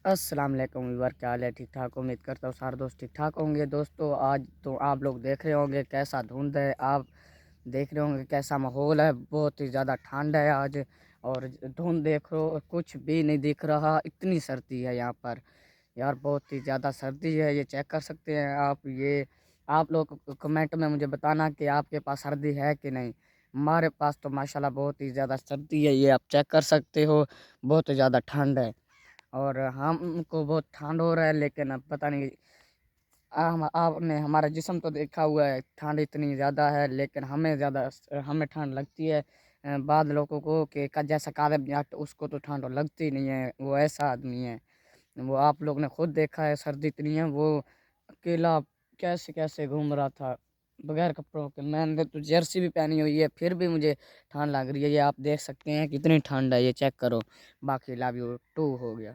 अस्सलाम वालेकुम व्यूअर, क्या हाल है? ठीक ठाक। उम्मीद करता हूँ सारे दोस्त ठीक ठाक होंगे। दोस्तों, आज तो आप लोग देख रहे होंगे कैसा धुंध है। आप देख रहे होंगे कैसा माहौल है। बहुत ही ज़्यादा ठंड है आज। और धुंध देख लो, कुछ भी नहीं दिख रहा, इतनी सर्दी है यहाँ पर। यार बहुत ही ज़्यादा सर्दी है, ये चेक कर सकते हैं आप। ये आप लोग कमेंट में मुझे बताना कि आपके पास सर्दी है कि नहीं। हमारे पास तो माशाल्लाह बहुत ही ज़्यादा सर्दी है, ये आप चेक कर सकते हो। बहुत ही ज़्यादा ठंड है और हमको बहुत ठंड हो रहा है, लेकिन अब पता नहीं। हम आपने हमारा जिस्म तो देखा हुआ है, ठंड इतनी ज़्यादा है, लेकिन हमें ठंड लगती है। बाद लोगों को कि जैसा काले जाट उसको तो ठंड लगती नहीं है, वो ऐसा आदमी है। वो आप लोग ने खुद देखा है, सर्दी इतनी है। वो अकेला कैसे कैसे घूम रहा था बगैर कपड़ों के। मैंने तो जर्सी भी पहनी हुई है, फिर भी मुझे ठंड लग रही है। ये आप देख सकते हैं कितनी ठंड है, ये चेक करो। बाकी लव यू टू हो गया।